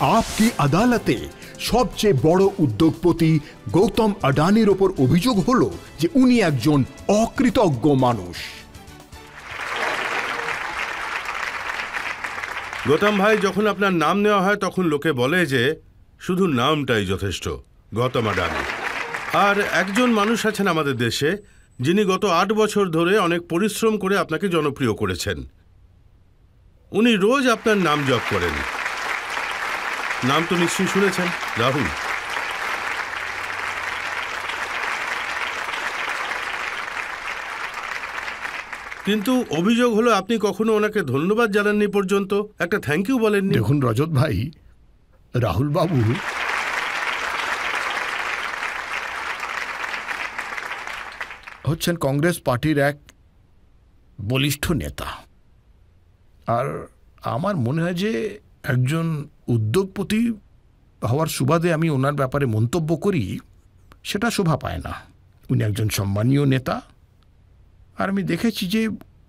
আপকি আদালতে সবচেয়ে বড় উদ্যোগপতি গৌতম আডানির ওপর অভিযোগ হলো যে উনি একজন অকৃতজ্ঞ মানুষ। গৌতম ভাই, যখন আপনার নাম নেওয়া হয় তখন লোকে বলে যে শুধু নামটাই যথেষ্ট, গৌতম আডানি। আর একজন মানুষ আছেন আমাদের দেশে যিনি গত ৮ বছর ধরে অনেক পরিশ্রম করে আপনাকে জনপ্রিয় করেছেন। উনি রোজ আপনার নাম জপ করেন। নাম তো নিশ্চয়ই শুনেছেন, রাহুল। কিন্তু অভিযোগ হলো আপনি কখনো ওনাকে ধন্যবাদ জানাননি পর্যন্ত, একটা থ্যাংক ইউ বলেননি। দেখুন রজত ভাই, রাহুল বাবু হচ্ছেন কংগ্রেস পার্টির এক বলিষ্ঠ নেতা, আর আমার মনে হয় যে একজন উদ্যোগপতি হওয়ার সুবাদে আমি ওনার ব্যাপারে মন্তব্য করি, সেটা শোভা পায় না। উনি একজন সম্মানীয় নেতা, আর আমি দেখেছি যে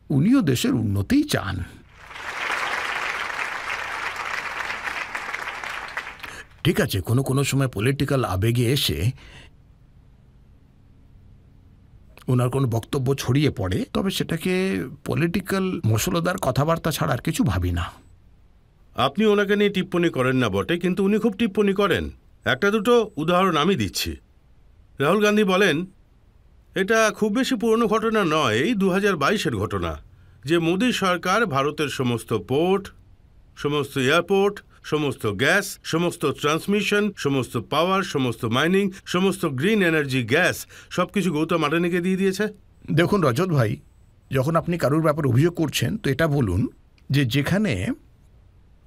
উনিও দেশের উন্নতিই চান। ঠিক আছে, কোনো কোনো সময় পলিটিক্যাল আবেগে এসে ওনার কোনো বক্তব্য ছড়িয়ে পড়ে, তবে সেটাকে পলিটিক্যাল মশলাদার কথাবার্তা ছাড়া আর কিছু ভাবি না। আপনি ওনাকে নিয়ে টিপ্পণী করেন না বটে, কিন্তু উনি খুব টিপ্পণী করেন। একটা দুটো উদাহরণ আমি দিচ্ছি। রাহুল গান্ধী বলেন, এটা খুব বেশি পুরনো ঘটনা নয়, এই 2022-এর ঘটনা, যে মোদী সরকার ভারতের সমস্ত পোর্ট, সমস্ত এয়ারপোর্ট, সমস্ত গ্যাস, সমস্ত ট্রান্সমিশন, সমস্ত পাওয়ার, সমস্ত মাইনিং, সমস্ত গ্রিন এনার্জি গ্যাস সবকিছু গৌতম আডানিকে দিয়ে দিয়েছে। দেখুন রজত ভাই, যখন আপনি কারোর ব্যাপারে অভিযোগ করছেন তো এটা বলুন যে যেখানে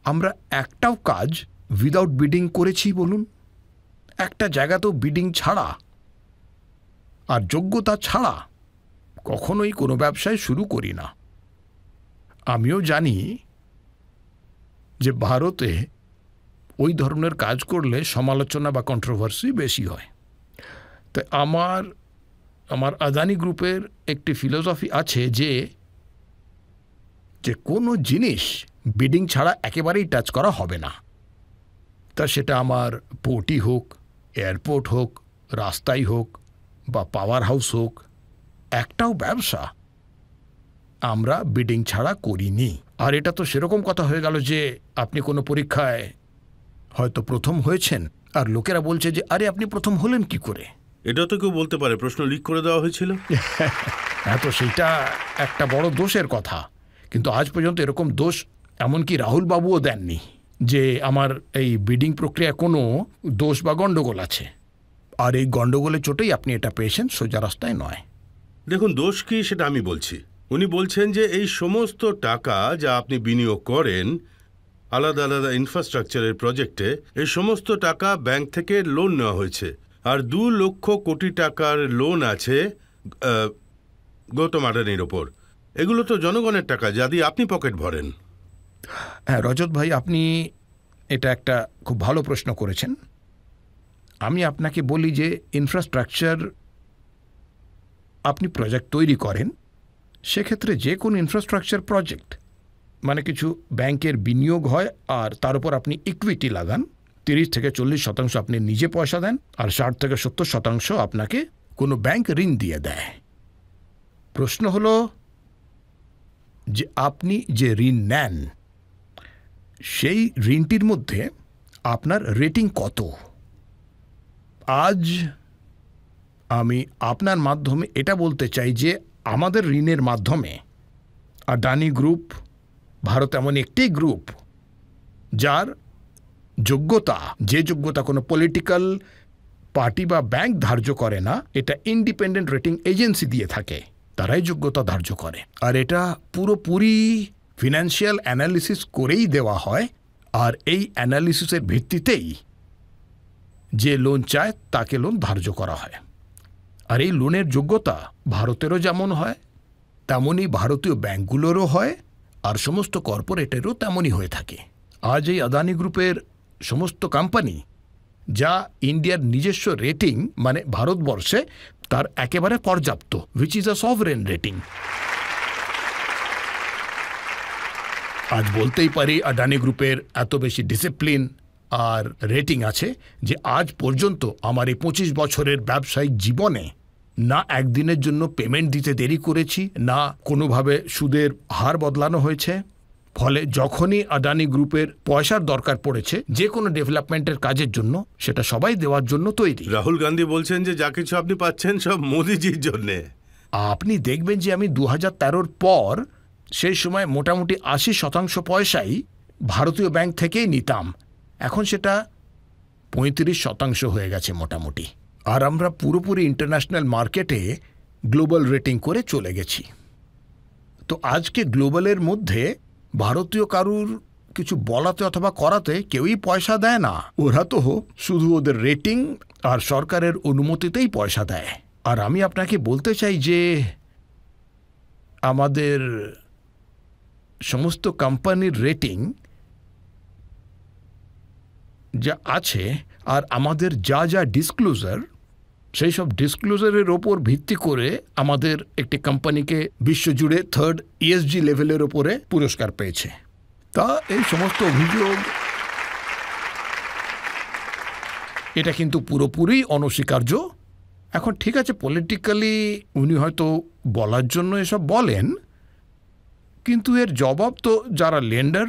আমরা একটাও কাজ উইদাউট বিডিং করেছি, বলুন একটা জায়গাতেও বিডিং ছাড়া আর যোগ্যতা ছাড়া কখনোই কোনো ব্যবসায় শুরু করি না। আমিও জানি যে ভারতে ওই ধরনের কাজ করলে সমালোচনা বা কন্ট্রোভার্সি বেশি হয়। তাই আমার আদানি গ্রুপের একটি ফিলোসফি আছে যে কোনো জিনিস বিডিং ছাড়া একেবারেই টাচ করা হবে না। তা সেটা আমার পোর্টই হোক, এয়ারপোর্ট হোক, রাস্তাই হোক বা পাওয়ার হাউস হোক, একটাও ব্যবসা আমরা বিডিং ছাড়া করিনি। আর এটা তো সেরকম কথা হয়ে গেল যে আপনি কোনো পরীক্ষায় হয়তো প্রথম হয়েছেন আর লোকেরা বলছে যে আরে আপনি প্রথম হলেন কি করে। এটা তো কেউ বলতে পারে প্রশ্ন লিক করে দেওয়া হয়েছিল। হ্যাঁ, তো সেইটা একটা বড় দোষের কথা, কিন্তু আজ পর্যন্ত এরকম দোষ এমনকি রাহুল বাবুও দেননি যে আমার এই বিডিং প্রক্রিয়া কোনো দোষ বা গণ্ডগোল আছে। আর এই গণ্ডগোলের চোটেই আপনি এটা পেয়েছেন, সোজা রাস্তায় নয়। দেখুন, দোষ কি সেটা আমি বলছি। উনি বলছেন যে এই সমস্ত টাকা যা আপনি বিনিয়োগ করেন আলাদা আলাদা ইনফ্রাস্ট্রাকচারের প্রজেক্টে, এই সমস্ত টাকা ব্যাংক থেকে লোন নেওয়া হয়েছে, আর 2 লক্ষ কোটি টাকার লোন আছে গৌতম আডানির ওপর। এগুলো তো জনগণের টাকা যা দিয়ে আপনি পকেট ভরেন। হ্যাঁ রজত ভাই, আপনি এটা একটা খুব ভালো প্রশ্ন করেছেন। আমি আপনাকে বলি যে ইনফ্রাস্ট্রাকচার আপনি প্রজেক্ট তৈরি করেন, সেক্ষেত্রে যে কোনো ইনফ্রাস্ট্রাকচার প্রজেক্ট মানে কিছু ব্যাংকের বিনিয়োগ হয় আর তার উপর আপনি ইকুইটি লাগান। 30 থেকে 40% আপনি নিজে পয়সা দেন আর 60 থেকে 70% আপনাকে কোনো ব্যাংক ঋণ দিয়ে দেয়। প্রশ্ন হলো যে আপনি যে ঋণ নেন সেই ঋণটির মধ্যে আপনার রেটিং কত। আজ আমি আপনার মাধ্যমে এটা বলতে চাই যে আমাদের ঋণের মাধ্যমে আডানি গ্রুপ ভারত এমন একটি গ্রুপ যার যোগ্যতা, যে যোগ্যতা কোনো পলিটিক্যাল পার্টি বা ব্যাংক ধার্য করে না, এটা ইন্ডিপেন্ডেন্ট রেটিং এজেন্সি দিয়ে থাকে, তারাই যোগ্যতা ধার্য করে। আর এটা পুরোপুরি ফিনান্সিয়াল অ্যানালিসিস করেই দেওয়া হয়, আর এই অ্যানালিসিসের ভিত্তিতেই যে লোন চায় তাকে লোন ধার্য করা হয়। আর এই লোনের যোগ্যতা ভারতেরও যেমন হয় তেমনই ভারতীয় ব্যাংকগুলোরও হয়, আর সমস্ত কর্পোরেটেরও তেমনই হয়ে থাকে। আজ এই আদানি গ্রুপের সমস্ত কোম্পানি যা ইন্ডিয়ার নিজস্ব রেটিং মানে ভারতবর্ষে তার একেবারে পর্যাপ্ত, which is a sovereign rating. আজ বলতেই পারি আডানি গ্রুপের এত বেশি ডিসিপ্লিন, আর রেটিং আছে যে আজ পর্যন্ত আমার এই 25 বছরের ব্যবসায়িক জীবনে না একদিনের জন্য পেমেন্ট দিতে দেরি করেছি, না কোনোভাবে সুদের হার বদলানো হয়েছে। ফলে যখনই আদানি গ্রুপের পয়সার দরকার পড়েছে যে কোনো ডেভেলপমেন্টের কাজের জন্য, সেটা সবাই দেওয়ার জন্য তৈরি। রাহুল গান্ধী বলছেন যে যা কিছু আপনি পাচ্ছেন সব মোদিজির জন্যে। আপনি দেখবেন যে আমি 2013-র পর সেই সময় মোটামুটি 80% পয়সাই ভারতীয় ব্যাংক থেকেই নিতাম। এখন সেটা 35% হয়ে গেছে মোটামুটি। আর আমরা পুরোপুরি ইন্টারন্যাশনাল মার্কেটে গ্লোবাল রেটিং করে চলে গেছি। তো আজকে গ্লোবালের মধ্যে ভারতীয় কারুর কিছু বলাতে অথবা করাতে কেউই পয়সা দেয় না। ওরা তো শুধু ওদের রেটিং আর সরকারের অনুমতিতেই পয়সা দেয়। আর আমি আপনাকে বলতে চাই যে আমাদের সমস্ত কোম্পানির রেটিং যা আছে আর আমাদের যা যা ডিসক্লোজার, সেই সব ডিসক্লোজারের ওপর ভিত্তি করে আমাদের একটি কোম্পানিকে বিশ্বজুড়ে 3rd ESG লেভেলের ওপরে পুরস্কার পেয়েছে। তা এই সমস্ত অভিযোগ এটা কিন্তু পুরোপুরি অনস্বীকার্য। এখন ঠিক আছে, পলিটিক্যালি উনি হয়তো বলার জন্য এসব বলেন, কিন্তু এর জবাব তো যারা লেন্ডার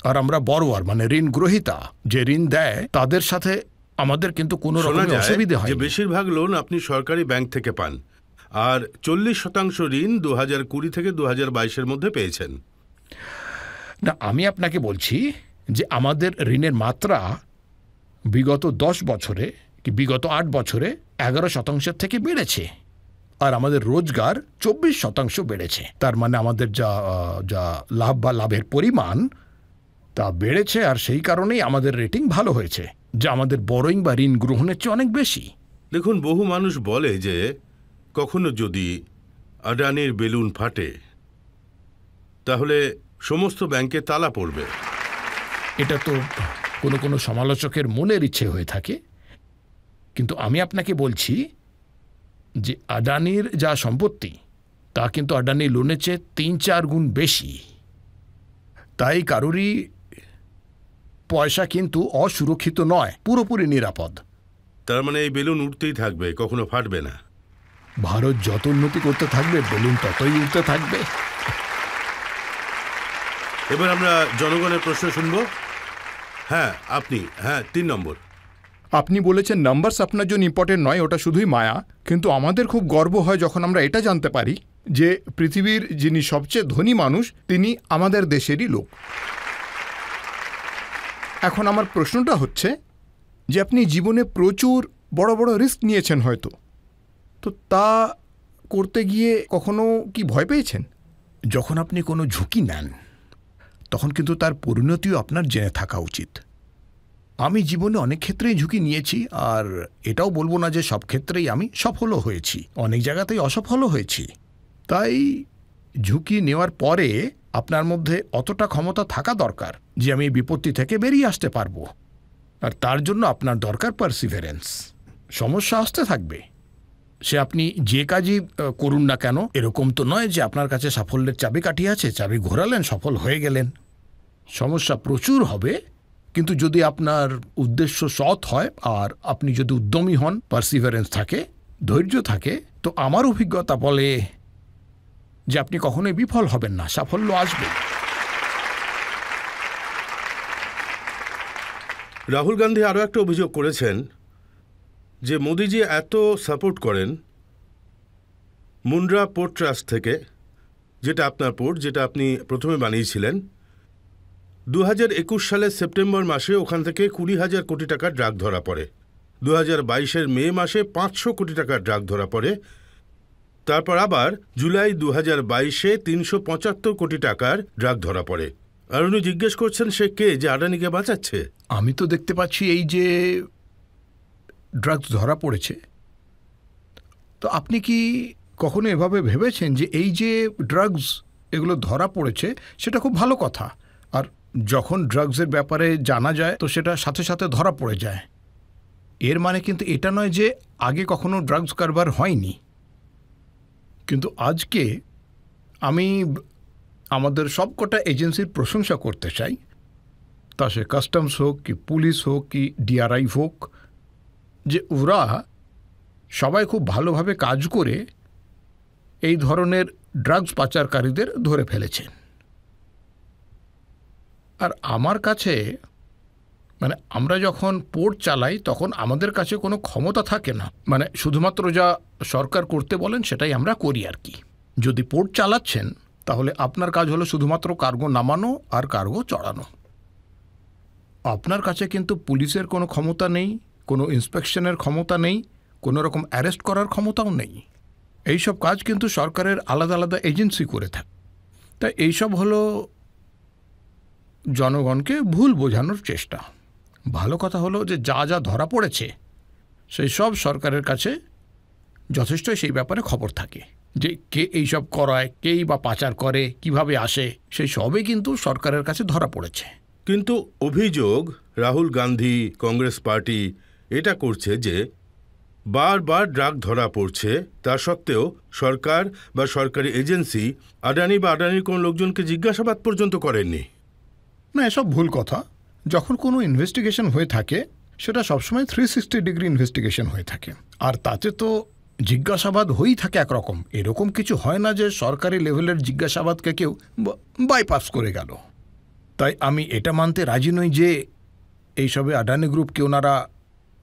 আর আমরা বড়োয়ার মানে ঋণ গ্রহীতা, যে ঋণ দেয় তাদের সাথে আমাদের কিন্তু কোনো রকমের অসুবিধা হয়। বেশিরভাগ লোন আপনি সরকারি ব্যাংক থেকে পান, আর 40% ঋণ 2020 থেকে 2022-এর মধ্যে পেয়েছেন। না, আমি আপনাকে বলছি যে আমাদের ঋণের মাত্রা বিগত 10 বছরে কি বিগত 8 বছরে 11% থেকে বেড়েছে, আর আমাদের রোজগার 24% বেড়েছে। তার মানে আমাদের যা লাভ বা লাভের পরিমাণ তা বেড়েছে, আর সেই কারণেই আমাদের রেটিং ভালো হয়েছে, যা আমাদের বরোইং বা ঋণ গ্রহণের চেয়ে অনেক বেশি। দেখুন, বহু মানুষ বলে যে কখনো যদি আদানির বেলুন ফাটে তাহলে সমস্ত ব্যাংকে তালা পড়বে। এটা তো কোনো কোনো সমালোচকের মনের ইচ্ছে হয়ে থাকে, কিন্তু আমি আপনাকে বলছি যে আদানির যা সম্পত্তি তা কিন্তু আদানি লোনের চেয়ে 3-4 গুণ বেশি। তাই কারোরই পয়সা কিন্তু অসুরক্ষিত নয়, পুরোপুরি নিরাপদ। তার মানে এই বেলুন উঠতেই থাকবে, কখনো ফাটবে না। ভারত যত উন্নতি করতে থাকবে বেলুন ততই উঠতে থাকবে। এবার আমরা জনগণের প্রশ্ন শুনব। হ্যাঁ, আপনি। হ্যাঁ, 3 নম্বর। আপনি বলেছেন নাম্বারস আপনার জন্য ইম্পর্টেন্ট নয়, ওটা শুধুই মায়া। কিন্তু আমাদের খুব গর্ব হয় যখন আমরা এটা জানতে পারি যে পৃথিবীর যিনি সবচেয়ে ধনী মানুষ তিনি আমাদের দেশেরই লোক। এখন আমার প্রশ্নটা হচ্ছে যে আপনি জীবনে প্রচুর বড় বড় রিস্ক নিয়েছেন হয়তো, তো তা করতে গিয়ে কখনো কি ভয় পেয়েছেন? যখন আপনি কোনো ঝুঁকি নেন তখন কিন্তু তার পরিণতিও আপনার জেনে থাকা উচিত। আমি জীবনে অনেক ক্ষেত্রেই ঝুঁকি নিয়েছি, আর এটাও বলবো না যে সব ক্ষেত্রেই আমি সফলও হয়েছি, অনেক জায়গাতেই অসফলও হয়েছি। তাই ঝুঁকি নেওয়ার পরে আপনার মধ্যে অতটা ক্ষমতা থাকা দরকার যে আমি বিপত্তি থেকে বেরিয়ে আসতে পারবো, আর তার জন্য আপনার দরকার পারসিভারেন্স। সমস্যা আসতে থাকবে, সে আপনি যে কাজই করুন না কেন, এরকম তো নয় যে আপনার কাছে সাফল্যের চাবিকাঠি আছে, চাবি ঘোরালেন সফল হয়ে গেলেন। সমস্যা প্রচুর হবে, কিন্তু যদি আপনার উদ্দেশ্য সৎ হয় আর আপনি যদি উদ্যমী হন, পারসিভারেন্স থাকে, ধৈর্য থাকে, তো আমার অভিজ্ঞতা বলে যে আপনি কখনোই বিফল হবেন না, সাফল্য আসবে। রাহুল গান্ধী আরও একটা অভিযোগ করেছেন যে মোদিজি এত সাপোর্ট করেন মুন্ড্রা পোর্ট ট্রাস্ট থেকে, যেটা আপনার পোর্ট, যেটা আপনি প্রথমে বানিয়েছিলেন। 2021 সালের সেপ্টেম্বর মাসে ওখান থেকে 20,000 কোটি টাকার ড্রাগ ধরা পড়ে। 2022-এর মে মাসে 500 কোটি টাকার ড্রাগ ধরা পড়ে। তারপর আবার জুলাই 2022-এ 375 কোটি টাকার ড্রাগ ধরা পড়ে। আর উনি জিজ্ঞেস করছেন সে কে যে আদানিকে বাঁচাচ্ছে। আমি তো দেখতে পাচ্ছি এই যে ড্রাগস ধরা পড়েছে, তো আপনি কি কখনো এভাবে ভেবেছেন যে এই যে ড্রাগস এগুলো ধরা পড়েছে সেটা খুব ভালো কথা, আর যখন ড্রাগসের ব্যাপারে জানা যায় তো সেটা সাথে সাথে ধরা পড়ে যায়। এর মানে কিন্তু এটা নয় যে আগে কখনো ড্রাগস কারবার হয়নি। কিন্তু আজকে আমি আমাদের সবকটা এজেন্সির প্রশংসা করতে চাই তা সে কাস্টমস হোক কি পুলিশ হোক কি ডিআরআই হোক, যে ওরা সবাই খুব ভালোভাবে কাজ করে এই ধরনের ড্রাগস পাচারকারীদের ধরে ফেলেছেন। আর আমার কাছে মানে আমরা যখন পোর্ট চালাই তখন আমাদের কাছে কোনো ক্ষমতা থাকে না, মানে শুধুমাত্র যা সরকার করতে বলেন সেটাই আমরা করি আর কি। যদি পোর্ট চালাচ্ছেন তাহলে আপনার কাজ হলো শুধুমাত্র কার্গো নামানো আর কার্গো চড়ানো। আপনার কাছে কিন্তু পুলিশের কোনো ক্ষমতা নেই, কোনো ইন্সপেকশনের ক্ষমতা নেই, কোনো রকম অ্যারেস্ট করার ক্ষমতাও নেই। এইসব কাজ কিন্তু সরকারের আলাদা আলাদা এজেন্সি করে থাকে। তাই এইসব হলো জনগণকে ভুল বোঝানোর চেষ্টা। ভালো কথা হলো যে যা যা ধরা পড়েছে সেই সব সরকারের কাছে যথেষ্ট সেই ব্যাপারে খবর থাকে, যে কে এইসব করায়, কেই বা পাচার করে, কিভাবে আসে, সেই সবই কিন্তু সরকারের কাছে ধরা পড়েছে। কিন্তু অভিযোগ রাহুল গান্ধী কংগ্রেস পার্টি এটা করছে যে বারবার ড্রাগ ধরা পড়ছে, তা সত্ত্বেও সরকার বা সরকারি এজেন্সি আদানি বা আদানির কোনো লোকজনকে জিজ্ঞাসাবাদ পর্যন্ত করেননি। না, এসব ভুল কথা। যখন কোনো ইনভেস্টিগেশন হয়ে থাকে সেটা সবসময় 360 ডিগ্রি ইনভেস্টিগেশন হয়ে থাকে, আর তাতে তো জিজ্ঞাসাবাদ হয়েই থাকে একরকম। এরকম কিছু হয় না যে সরকারি লেভেলের জিজ্ঞাসাবাদকে কেউ বাইপাস করে গেল। তাই আমি এটা মানতে রাজি নই যে এইসবে আদানি গ্রুপকে ওনারা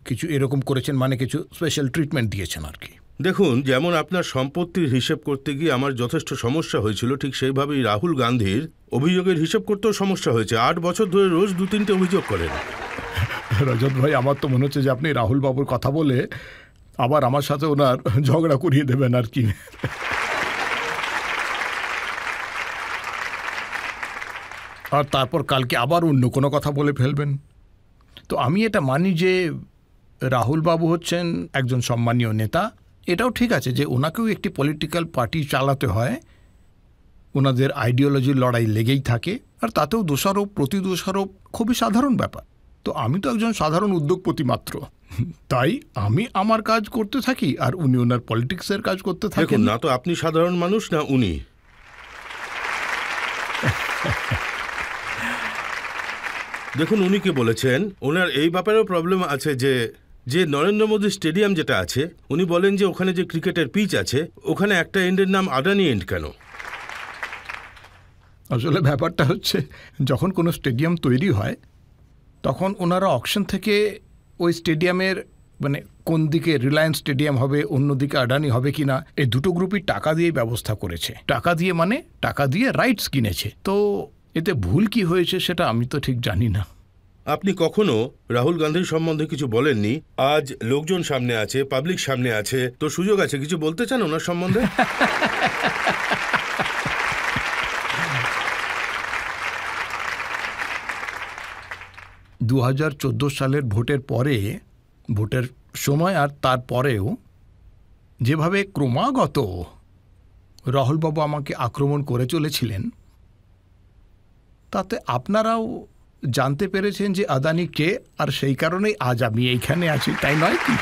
কিছু এরকম করেছেন, মানে কিছু স্পেশাল ট্রিটমেন্ট দিয়েছেন আর কি। দেখুন, যেমন আপনার সম্পত্তির হিসেব করতে গিয়ে আমার যথেষ্ট সমস্যা হয়েছিল, ঠিক সেইভাবেই রাহুল গান্ধীর অভিযোগের হিসেব করতেও সমস্যা হয়েছে। 8 বছর ধরে রোজ 2-3টে অভিযোগ করেন। রজত ভাই, আমার তো মনে হচ্ছে যে আপনি রাহুল বাবুর কথা বলে আবার আমার সাথে ওনার ঝগড়া করিয়ে দেবেন আর কি। আর তারপর কালকে আবার অন্য কোনো কথা বলে ফেলবেন। তো আমি এটা মানি যে রাহুল বাবু হচ্ছেন একজন সম্মানীয় নেতা। এটাও ঠিক আছে যে ওনাকেও একটি পলিটিক্যাল পার্টি চালাতে হয়, ওনাদের আইডিওলজির লড়াই লেগেই থাকে, আর তাতেও দোষারোপ প্রতিদোষারোপ খুবই সাধারণ ব্যাপার। তো আমি তো একজন সাধারণ উদ্যোগপতি মাত্র, তাই আমি আমার কাজ করতে থাকি আর উনি ওনার পলিটিক্সের কাজ করতে থাকেন। না তো আপনি সাধারণ মানুষ, না উনি। দেখুন, উনি কি বলেছেন, ওনার এই ব্যাপারেও প্রবলেম আছে যে নরেন্দ্র মোদী স্টেডিয়াম যেটা আছে, উনি বলেন যে ওখানে যে ক্রিকেটের পিচ আছে ওখানে একটা এন্ডের নাম আদানি এন্ড কেন? আসলে ব্যাপারটা হচ্ছে, যখন কোনো স্টেডিয়াম তৈরি হয় তখন ওনারা অকশন থেকে ওই স্টেডিয়ামের মানে কোন দিকে রিলায়েন্স স্টেডিয়াম হবে, অন্যদিকে আদানি হবে কিনা, এই দুটো গ্রুপই টাকা দিয়ে ব্যবস্থা করেছে। টাকা দিয়ে মানে টাকা দিয়ে রাইটস কিনেছে। তো এতে ভুল কি হয়েছে সেটা আমি তো ঠিক জানি না। আপনি কখনো রাহুল গান্ধীর সম্বন্ধে কিছু বলেননি। আজ লোকজন সামনে আছে, পাবলিক সামনে আছে, তো সুযোগ আছে কিছু বলতে চান ওনার সম্বন্ধে? 2014 সালের ভোটের পরে, ভোটের সময় আর তারপরেও যেভাবে ক্রমাগত রাহুলবাবু আমাকে আক্রমণ করে চলেছিলেন, তাতে আপনারাও জানতে পেরেছেন যে আদানি কে, আর সেই কারণেই আজ আমি এইখানে আছি, তাই নয় কি?